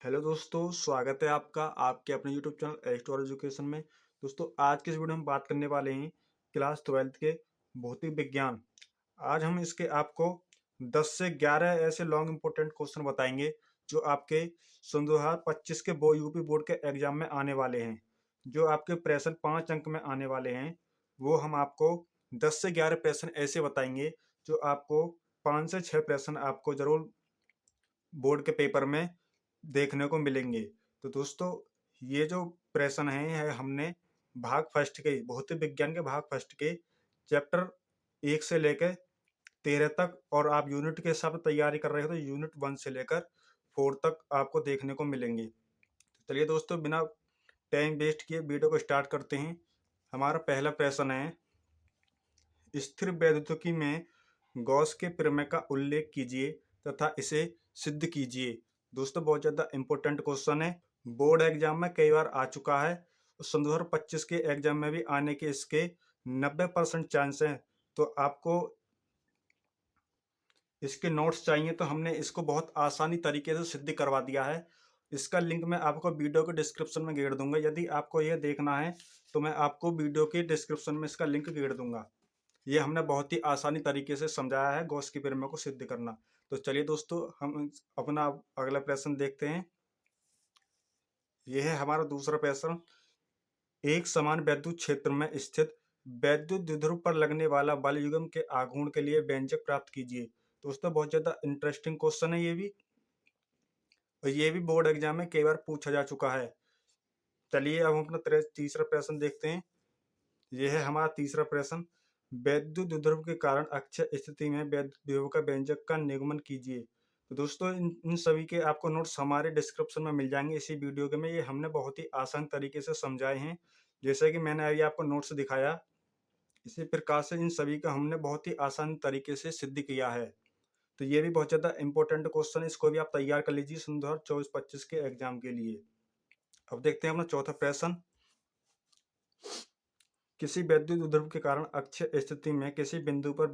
Hello दोस्तों, स्वागत है आपका आपके अपने यूट्यूब चैनल एस्ट्रो एजुकेशन में। दोस्तों, आज की इस वीडियो में बात करने वाले हैं क्लास 12th के भौतिक विज्ञान। आज हम इसके आपको 10 से 11 ऐसे लॉन्ग इंपॉर्टेंट क्वेश्चन बताएंगे जो आपके सन 2025 के यूपी बोर्ड के एग्जाम में आने वाले हैं। जो आपके प्रश्न 5 अंक में आने वाले हैं, वो हम आपको 10 से 11 प्रश्न ऐसे बताएंगे जो आपको 5 से 6 प्रश्न आपको जरूर बोर्ड के पेपर में देखने को मिलेंगे। तो दोस्तों, ये जो प्रश्न है हमने भाग फर्स्ट के भौतिक विज्ञान के भाग फर्स्ट के चैप्टर 1 से लेकर 13 तक, और आप यूनिट के हिसाब से तैयारी कर रहे हो तो यूनिट 1 से लेकर 4 तक आपको देखने को मिलेंगे। तो चलिए दोस्तों, बिना टाइम वेस्ट किए वीडियो को स्टार्ट करते हैं। हमारा पहला प्रश्न है, स्थिर वैद्युतिकी में गॉस के प्रमेय का उल्लेख कीजिए तथा इसे सिद्ध कीजिए। दोस्तों, बहुत ज़्यादा इंपॉर्टेंट क्वेश्चन है, बोर्ड एग्जाम में कई बार आ चुका है। सन 2025 के एग्जाम में भी आने के इसके 90% चांस हैं। तो आपको इसके नोट्स चाहिए तो हमने इसको बहुत आसानी तरीके से सिद्ध करवा दिया है। इसका लिंक मैं आपको वीडियो के डिस्क्रिप्शन में गेड़ दूंगा। यदि आपको यह देखना है तो मैं आपको वीडियो के डिस्क्रिप्शन में इसका लिंक गेड़ दूंगा। ये हमने बहुत ही आसानी तरीके से समझाया है गॉस के प्रमेय को सिद्ध करना। तो चलिए दोस्तों, हम अपना अगला प्रश्न देखते हैं। यह है हमारा दूसरा प्रश्न, एक समान वैद्युत क्षेत्र में स्थित वैद्युत द्विध्रुव पर लगने वाला बल युग्म के आघूर्ण के लिए व्यंजक प्राप्त कीजिए। दोस्तों, बहुत ज्यादा इंटरेस्टिंग क्वेश्चन है ये भी, और ये भी बोर्ड एग्जाम में कई बार पूछा जा चुका है। चलिए अब हम अपना तीसरा प्रश्न देखते हैं। यह है हमारा तीसरा प्रश्न, वैद्युत द्विध्रुव के कारण अक्षय स्थिति में वैद्युत विभव का व्यंजक का निगमन कीजिए। तो दोस्तों, इन सभी के आपको नोट्स हमारे डिस्क्रिप्शन में मिल जाएंगे इसी वीडियो के में। ये हमने बहुत ही आसान तरीके से समझाए हैं, जैसे कि मैंने अभी आपको नोट्स दिखाया। इसी प्रकार से इन सभी का हमने बहुत ही आसान तरीके से सिद्ध किया है। तो ये भी बहुत ज़्यादा इंपॉर्टेंट क्वेश्चन है, इसको भी आप तैयार कर लीजिए सन 2024-25 के एग्जाम के लिए। अब देखते हैं अपना चौथा प्रश्न, किसी वैद्युत द्विध्रुव के कारण अक्षय स्थिति में किसी बिंदु पर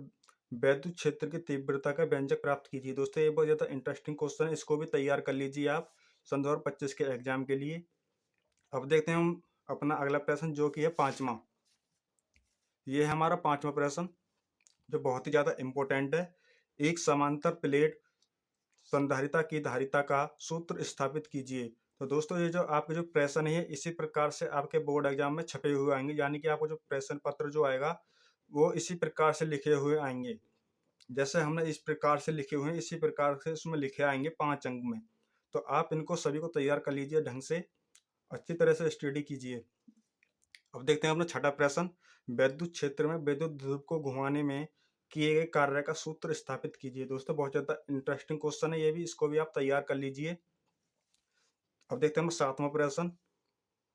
वैद्युत क्षेत्र की तीव्रता का व्यंजक प्राप्त कीजिए। दोस्तों, ये बहुत ज्यादा इंटरेस्टिंग क्वेश्चन है, इसको भी तैयार कर लीजिए आप सन 2025 के एग्जाम के लिए। अब देखते हैं हम अपना अगला प्रश्न, जो कि है पांचवा। ये है हमारा पांचवा प्रश्न, जो बहुत ही ज्यादा इंपॉर्टेंट है। एक समांतर प्लेट संधारिता की धारिता का सूत्र स्थापित कीजिए। तो दोस्तों, ये जो आपके जो प्रश्न है इसी प्रकार से आपके बोर्ड एग्जाम में छपे हुए आएंगे, यानी कि आपको जो प्रश्न पत्र जो आएगा वो इसी प्रकार से लिखे हुए आएंगे। जैसे हमने इस प्रकार से लिखे हुए हैं इसी प्रकार से उसमें लिखे आएंगे 5 अंक में। तो आप इनको सभी को तैयार कर लीजिए, ढंग से अच्छी तरह से स्टडी कीजिए। अब देखते हैं अपना छठा प्रश्न, वैद्युत क्षेत्र में विद्युत ध्रुव को घुमाने में किए गए कार्य का सूत्र स्थापित कीजिए। दोस्तों, बहुत ज्यादा इंटरेस्टिंग क्वेश्चन है ये भी, इसको भी आप तैयार कर लीजिए। अब देखते हैं सातवां प्रश्न,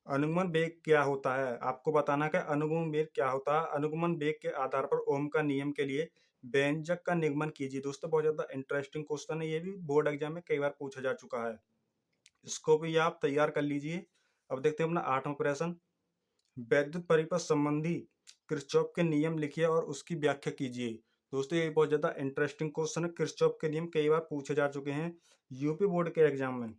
अनुगमन वेग क्या होता है। आपको बताना है अनुगमन वेग क्या होता है। अनुगमन वेग के आधार पर ओम का नियम के लिए व्यंजक का निगमन कीजिए। दोस्तों, बहुत ज्यादा इंटरेस्टिंग क्वेश्चन है ये भी, बोर्ड एग्जाम में कई बार पूछा जा चुका है, इसको भी आप तैयार कर लीजिए। अब देखते हैं अपना आठवां प्रश्न, वैद्युत परिपथ संबंधी किरचॉफ के नियम लिखिए और उसकी व्याख्या कीजिए। दोस्तों, ये बहुत ज्यादा इंटरेस्टिंग क्वेश्चन है, किरचॉफ के नियम कई बार पूछे जा चुके हैं यूपी बोर्ड के एग्जाम में।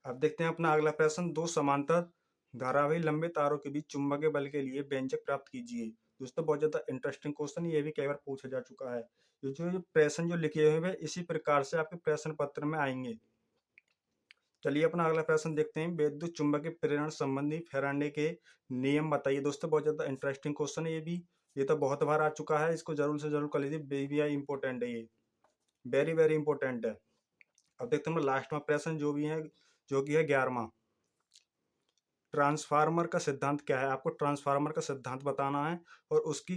अब देखते हैं अपना अगला प्रश्न, दो समांतर धारावाही लंबे तारों के बीच चुंबकीय बल के लिए व्यंजक प्राप्त कीजिए। दोस्तों, बहुत ज्यादा इंटरेस्टिंग क्वेश्चन, ये भी कई बार पूछा जा चुका है। ये जो प्रश्न जो लिखे हुए हैं इसी प्रकार से आपके प्रश्न पत्र में आएंगे। चलिए अपना अगला प्रश्न देखते हैं, विद्युत चुंबकीय प्रेरण संबंधी फैराडे के नियम बताइए। दोस्तों, बहुत ज्यादा इंटरेस्टिंग क्वेश्चन है ये भी, ये तो बहुत बार आ चुका है, इसको जरूर से जरूर कर लीजिए, बेबी इंपॉर्टेंट है ये, वेरी वेरी इंपॉर्टेंट है। अब देखते हैं लास्ट में प्रश्न जो भी है, जो कि है 11वां, ट्रांसफार्मर का सिद्धांत क्या है। आपको ट्रांसफार्मर का सिद्धांत बताना है और उसकी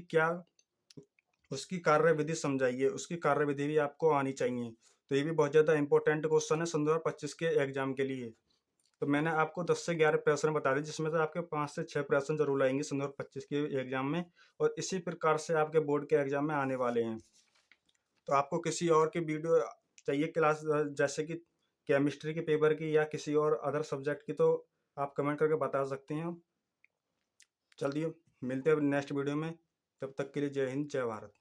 कार्य विधि समझाइए, उसकी कार्य विधि भी आपको आनी चाहिए। तो ये भी बहुत ज्यादा इंपॉर्टेंट क्वेश्चन है सन 2025 के एग्जाम के लिए। तो मैंने आपको 10 से 11 प्रश्न बता दिए, जिसमें से आपके 5 से 6 प्रश्न जरूर आएंगे सन 2025 के एग्जाम में, और इसी प्रकार से आपके बोर्ड के एग्जाम में आने वाले हैं। तो आपको किसी और की वीडियो चाहिए क्लास, जैसे कि केमिस्ट्री के पेपर की या किसी और अदर सब्जेक्ट की, तो आप कमेंट करके बता सकते हैं। चलिए मिलते हैं नेक्स्ट वीडियो में, तब तक के लिए जय हिंद जय भारत।